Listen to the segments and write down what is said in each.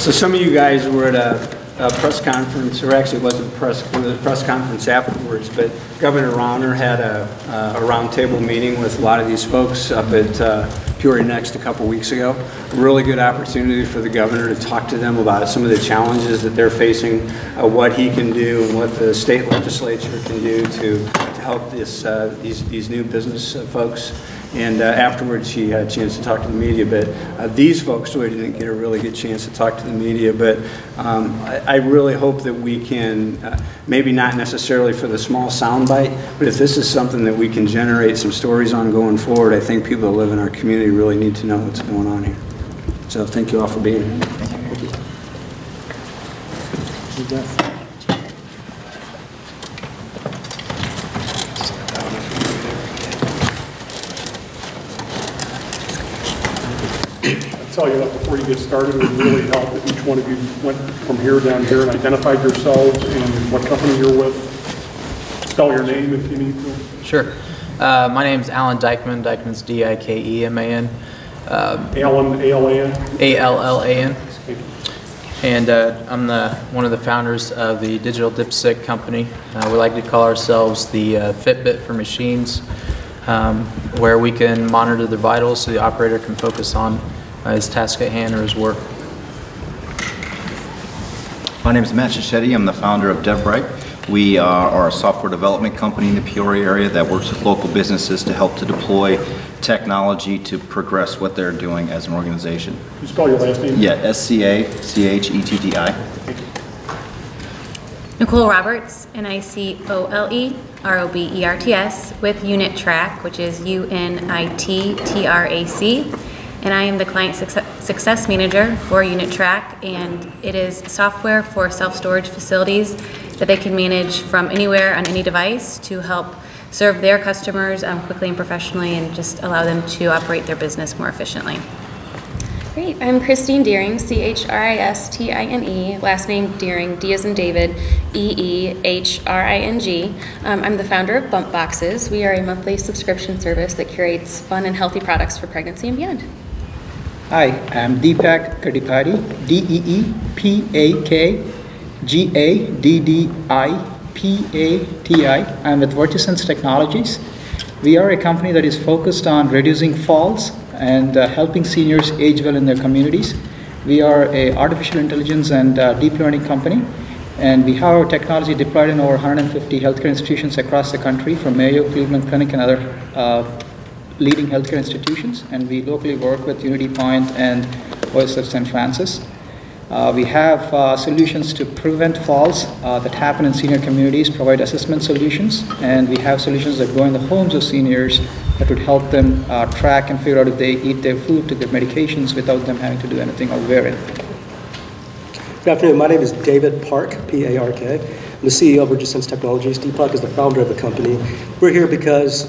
So some of you guys were at a press conference, or actually it wasn't a press conference afterwards, but Governor Rauner had a roundtable meeting with a lot of these folks up at Peoria Next a couple weeks ago. A really good opportunity for the governor to talk to them about some of the challenges that they're facing, what he can do and what the state legislature can do to help these new business folks. And afterwards, she had a chance to talk to the media, but these folks really didn't get a really good chance to talk to the media. But I really hope that we can, maybe not necessarily for the small soundbite, but if this is something that we can generate some stories on going forward, I think people that live in our community really need to know what's going on here. So thank you all for being here. Thank you. Tell you that before you get started, it would really help if each one of you went from here down here and identified yourselves and what company you're with. Spell your name if you need to. Sure. My name is Alan Dykman. Dykman's D-I-K-E-M-A-N. Alan, A-L-A-N? A-L-L-A-N. And I'm one of the founders of the digital dipstick company. We like to call ourselves the Fitbit for machines, where we can monitor the vitals so the operator can focus on his task at hand or his work. My name is Matt Cichetti. I'm the founder of DevBright. We are a software development company in the Peoria area that works with local businesses to help to deploy technology to progress what they're doing as an organization. Can you spell your last name? Yeah, S-C-A-C-H-E-T-T-I. Nicole Roberts, N-I-C-O-L-E-R-O-B-E-R-T-S, with Unit Track, which is U-N-I-T-T-R-A-C. And I am the Client Success Manager for Unit Track, and it is software for self-storage facilities that they can manage from anywhere on any device to help serve their customers quickly and professionally, and just allow them to operate their business more efficiently. Great. I'm Christine Deering, C-H-R-I-S-T-I-N-E, last name Deering, D as in David, E-E-H-R-I-N-G. I'm the founder of Bump Boxes. We are a monthly subscription service that curates fun and healthy products for pregnancy and beyond. Hi, I'm Deepak Kadipati, D-E-E-P-A-K-G-A-D-D-I-P-A-T-I. I'm with Vertisense Technologies. We are a company that is focused on reducing falls and helping seniors age well in their communities. We are an artificial intelligence and deep learning company, and we have our technology deployed in over 150 healthcare institutions across the country, from Mayo, Cleveland Clinic, and other leading healthcare institutions. And we locally work with Unity Point and OSF St. Francis. We have solutions to prevent falls that happen in senior communities, provide assessment solutions, and we have solutions that go in the homes of seniors that would help them track and figure out if they eat their food, to their medications, without them having to do anything or wear it. Good afternoon. My name is David Park, P-A-R-K. I'm the CEO of Vertisense Technologies. Deepak is the founder of the company. We're here because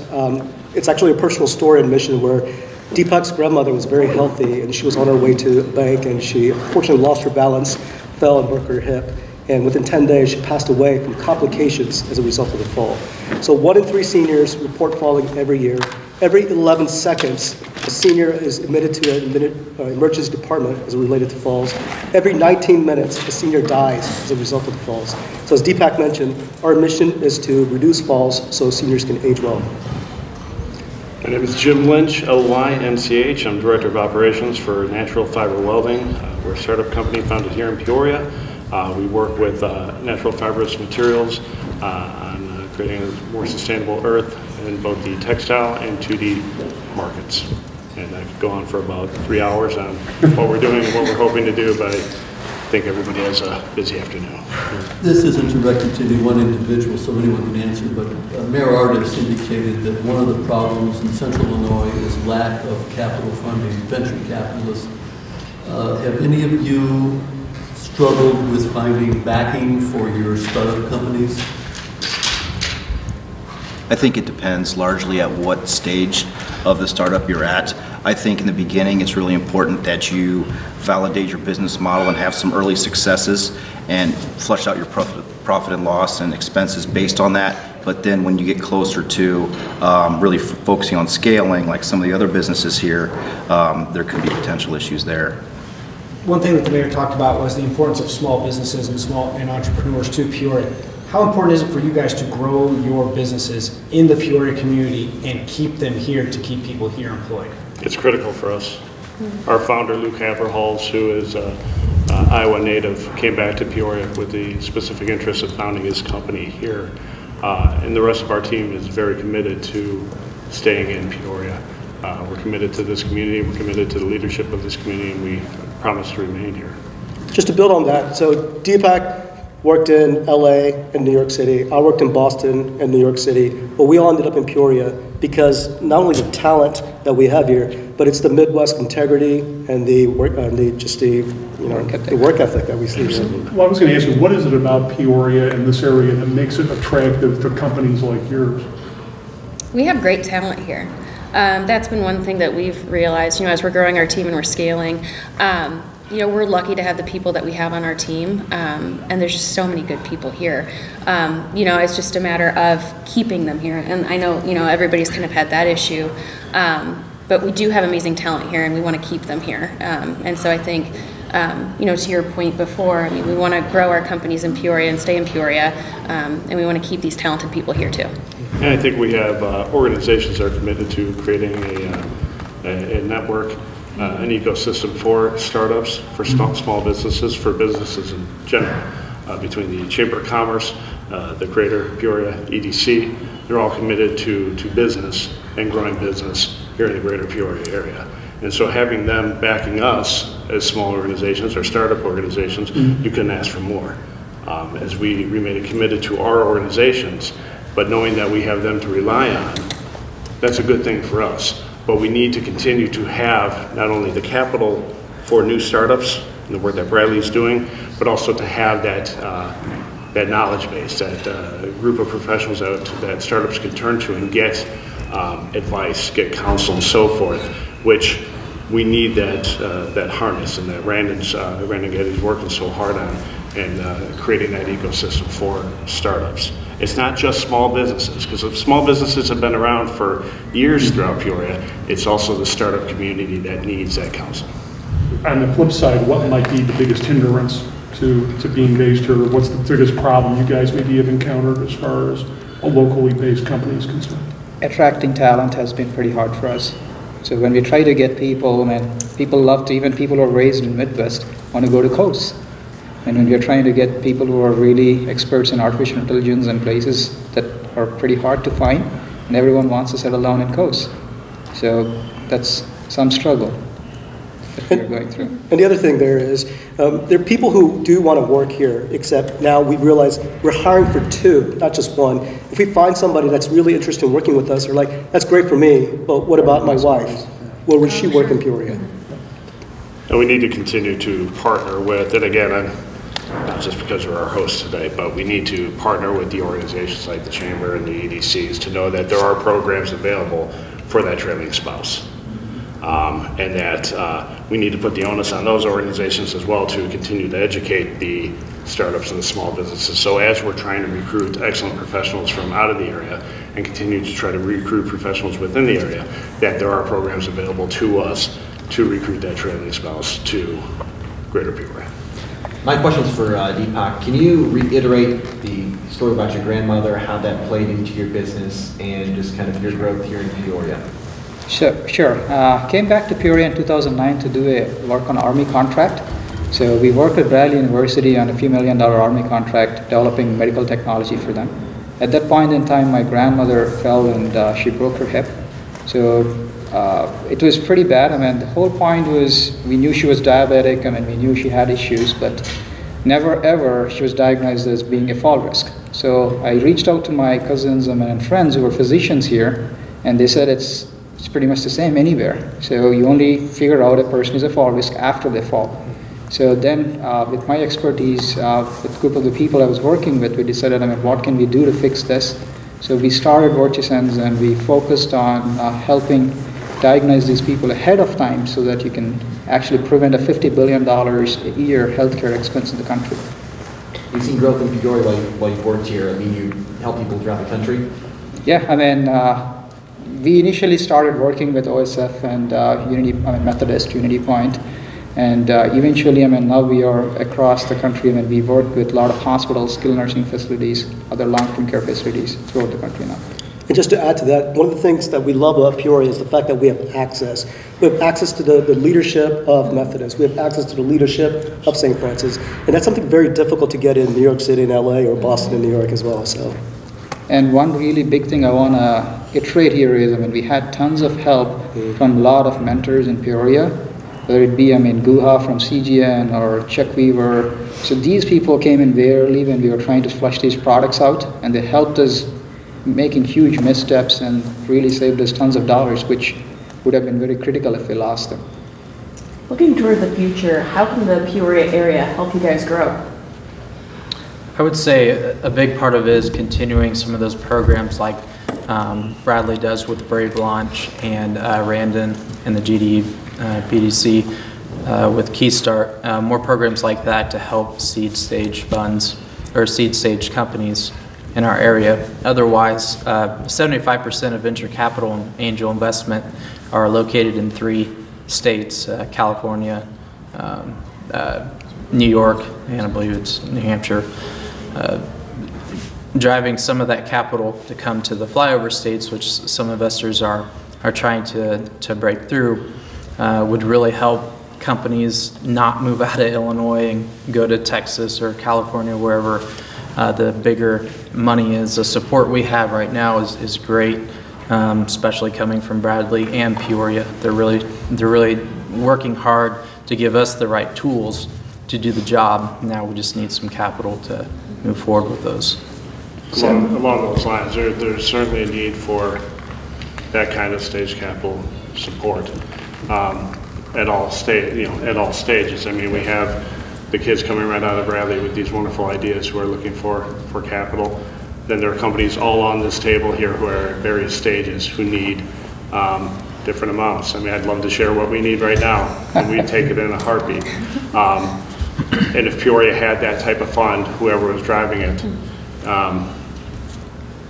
it's actually a personal story and mission where Deepak's grandmother was very healthy, and she was on her way to a bank, and she unfortunately lost her balance, fell and broke her hip, and within 10 days she passed away from complications as a result of the fall. So 1 in 3 seniors report falling every year. Every 11 seconds, a senior is admitted to an emergency department as related to falls. Every 19 minutes, a senior dies as a result of the falls. So as Deepak mentioned, our mission is to reduce falls so seniors can age well. My name is Jim Lynch, L-Y-N-C-H. I'm Director of Operations for Natural Fiber Welding. We're a startup company founded here in Peoria. We work with natural fibrous materials on creating a more sustainable earth in both the textile and 2D markets. And I could go on for about 3 hours on what we're doing and what we're hoping to do, but I think everybody has a busy afternoon. This isn't directed to any one individual, so anyone can answer, but Mayor Artis indicated that one of the problems in Central Illinois is lack of capital funding, venture capitalists. Have any of you struggled with finding backing for your startup companies? I think it depends largely at what stage of the startup you're at. I think in the beginning it's really important that you validate your business model and have some early successes and flush out your profit and loss and expenses based on that. But then when you get closer to really focusing on scaling, like some of the other businesses here, there could be potential issues there. one thing that the mayor talked about was the importance of small businesses and entrepreneurs to Peoria. How important is it for you guys to grow your businesses in the Peoria community and keep them here to keep people here employed? It's critical for us. Our founder, Luke Haverhals, who is Iowa native, came back to Peoria with the specific interest of founding his company here. And the rest of our team is very committed to staying in Peoria. We're committed to this community, we're committed to the leadership of this community, and we promise to remain here. Just to build on that, so Deepak worked in LA and New York City. I worked in Boston and New York City, but we all ended up in Peoria because not only the talent that we have here, but it's the Midwest integrity and the work, the work ethic that we see here. Well, I was going to ask you, what is it about Peoria and this area that makes it attractive to companies like yours? We have great talent here. That's been one thing that we've realized, as we're growing our team and we're scaling. We're lucky to have the people that we have on our team, and there's just so many good people here. It's just a matter of keeping them here. And I know, everybody's kind of had that issue, but we do have amazing talent here, and we want to keep them here. And so I think, to your point before, we want to grow our companies in Peoria and stay in Peoria, and we want to keep these talented people here too. And I think we have organizations that are committed to creating a network, an ecosystem for startups, for small businesses, for businesses in general, between the Chamber of Commerce, the Greater Peoria EDC. They're all committed to business and growing business here in the Greater Peoria area. And so having them backing us as small organizations or startup organizations, you couldn't ask for more. As we remain committed to our organizations, but knowing that we have them to rely on, that's a good thing for us. But we need to continue to have not only the capital for new startups, and the work that Bradley's doing, but also to have that knowledge base, that group of professionals that startups can turn to and get advice, get counsel, and so forth, which we need that harness, and that Brandon Getty's working so hard on, and creating that ecosystem for startups. It's not just small businesses, because small businesses have been around for years throughout Peoria. It's also the startup community that needs that counsel. On the flip side, what might be the biggest hindrance to being based here? What's the biggest problem you guys maybe have encountered as far as a locally based company is concerned? Attracting talent has been pretty hard for us. So when we try to get people, people love to, even people who are raised in the Midwest, want to go to coast. And when we're trying to get people who are really experts in artificial intelligence in places that are pretty hard to find, and everyone wants to settle down in coast. So that's some struggle that we're going through. And the other thing there is, there are people who do want to work here, except now we realize we're hiring for two, not just one. If we find somebody that's really interested in working with us, they're like, that's great for me, but what about my wife? Where would she work in Peoria? And we need to continue to partner with, and again, not just because you're our host today, but we need to partner with the organizations like the Chamber and the EDCs to know that there are programs available for that trailing spouse. And that we need to put the onus on those organizations as well to continue to educate the startups and the small businesses. So as we're trying to recruit excellent professionals from out of the area and continue to try to recruit professionals within the area, that there are programs available to us to recruit that trailing spouse to Greater Peoria. My question's for Deepak. Can you reiterate the story about your grandmother, how that played into your business, and just kind of your growth here in Peoria? Sure. Came back to Peoria in 2009 to do a work on Army contract. So we worked with Bradley University on a few $1 million Army contract, developing medical technology for them. At that point in time, my grandmother fell and she broke her hip. So it was pretty bad. The whole point was we knew she was diabetic. We knew she had issues, but never ever she was diagnosed as being a fall risk. So I reached out to my cousins and friends who were physicians here, and they said it's pretty much the same anywhere. So you only figure out a person is a fall risk after they fall. So then with my expertise, with a group of the people I was working with, we decided, what can we do to fix this? So we started Vortisens, and we focused on helping diagnose these people ahead of time so that you can actually prevent a $50 billion a year healthcare expense in the country. You've seen growth in Peoria while you've worked here. You help people throughout the country? Yeah, we initially started working with OSF and Methodist, Unity Point. And eventually, now we are across the country, we work with a lot of hospitals, skilled nursing facilities, other long-term care facilities throughout the country now. And just to add to that, one of the things that we love about Peoria is the fact that we have access. We have access to the leadership of Methodist. We have access to the leadership of St. Francis. And that's something very difficult to get in New York City and LA or Boston and New York as well. So. And one really big thing I want to iterate here is, we had tons of help from a lot of mentors in Peoria, whether it be, Guha from CGN or Chuck Weaver. So these people came in very early when we were trying to flush these products out, and they helped us making huge missteps and really saved us tons of dollars, which would have been very critical if we lost them. Looking toward the future, how can the Peoria area help you guys grow? I would say a big part of it is continuing some of those programs like Bradley does with Brave Launch and Randon and the GD PDC with Keystart. More programs like that to help seed stage funds or seed stage companies in our area. Otherwise, 75% of venture capital and angel investment are located in 3 states, California, New York, and I believe it's New Hampshire. Driving some of that capital to come to the flyover states, which some investors are trying to break through, would really help companies not move out of Illinois and go to Texas or California, wherever the bigger money is. The support we have right now is great, especially coming from Bradley and Peoria. They're really working hard to give us the right tools to do the job. Now we just need some capital to move forward with those. Along those lines, there's certainly a need for that kind of stage capital support at all stages. We have the kids coming right out of Bradley with these wonderful ideas who are looking for capital. Then there are companies all on this table here who are at various stages who need different amounts. I'd love to share what we need right now, and we'd take it in a heartbeat. And if Peoria had that type of fund, whoever was driving it,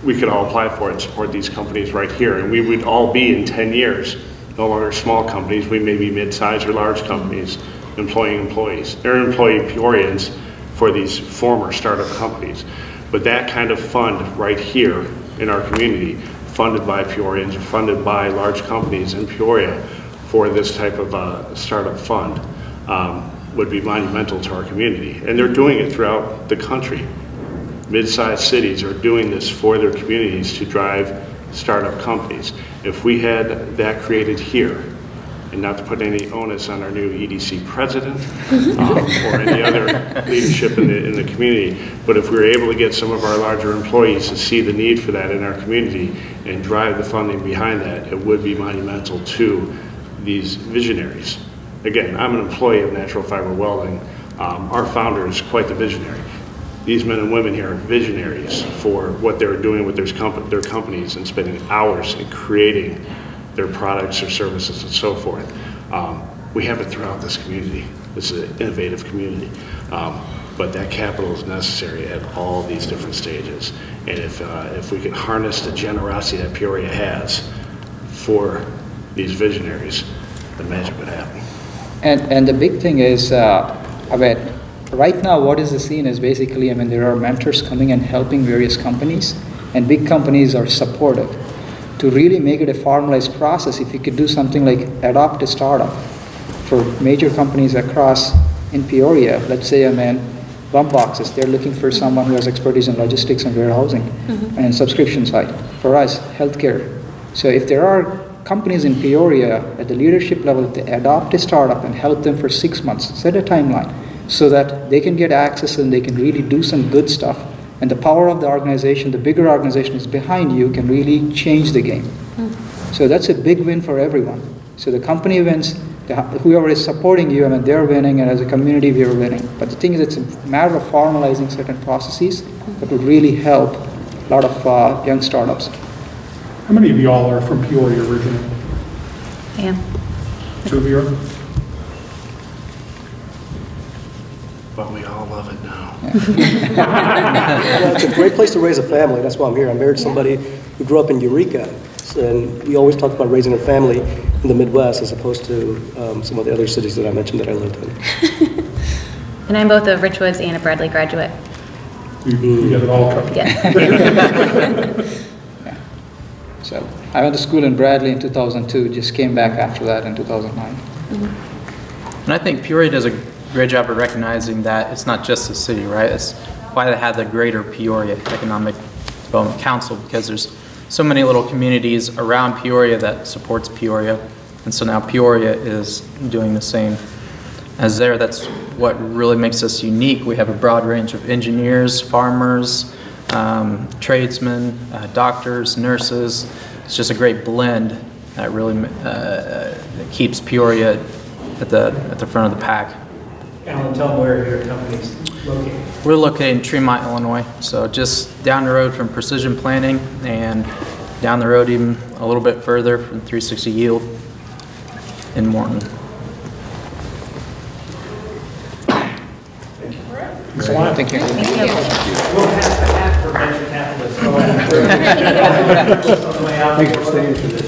we could all apply for it and support these companies right here. And we would all be, in 10 years, no longer small companies. We may be mid-sized or large companies employing employees, or employing Peorians for these former startup companies. But that kind of fund right here in our community, funded by Peorians, or funded by large companies in Peoria for this type of startup fund, would be monumental to our community. And they're doing it throughout the country. Mid-sized cities are doing this for their communities to drive startup companies. If we had that created here, and not to put any onus on our new EDC president or any other leadership in the community, but if we were able to get some of our larger employees to see the need for that in our community and drive the funding behind that, it would be monumental to these visionaries. Again, I'm an employee of Natural Fiber Welding. Our founder is quite the visionary. These men and women here are visionaries for what they're doing with their companies and spending hours in creating their products or services and so forth. We have it throughout this community. This is an innovative community. But that capital is necessary at all these different stages. And if we can harness the generosity that Peoria has for these visionaries, the magic would happen. And the big thing is, right now what is the scene is basically, there are mentors coming and helping various companies, and big companies are supportive. To really make it a formalized process, if you could do something like adopt a startup for major companies across in Peoria, let's say Bump Boxes, they're looking for someone who has expertise in logistics and warehousing and subscription side. For us, healthcare. So if there are companies in Peoria at the leadership level, they adopt a startup and help them for 6 months, set a timeline so that they can get access and they can really do some good stuff. And the power of the organization, the bigger organization is behind you, can really change the game. So that's a big win for everyone. So the company wins, whoever is supporting you, they're winning, and as a community, we're winning. But the thing is, it's a matter of formalizing certain processes that would really help a lot of young startups. How many of y'all are from Peoria originally? I am. 2 of you are? But we all love it now. Well, it's a great place to raise a family. That's why I'm here. I married somebody who grew up in Eureka, and we always talk about raising a family. in the Midwest as opposed to some of the other cities that I mentioned that I lived in. And I'm both a Richwoods and a Bradley graduate. You got it all covered. Yes. Yeah. So I went to school in Bradley in 2002, just came back after that in 2009. And I think Peoria does a great job of recognizing that it's not just the city, right? It's why they have the Greater Peoria Economic Development Council, because there's so many little communities around Peoria that supports Peoria. And so now Peoria is doing the same as there. That's what really makes us unique. We have a broad range of engineers, farmers, tradesmen, doctors, nurses. It's just a great blend that really that keeps Peoria at the front of the pack. Alan, tell them where your company's located. We're located in Tremont, Illinois, so just down the road from Precision Planting and down the road even a little bit further from 360 Yield in Morton. Thank you. Thank you. We'll pass the hat for venture capitalists. Go ahead. Thanks for staying for this.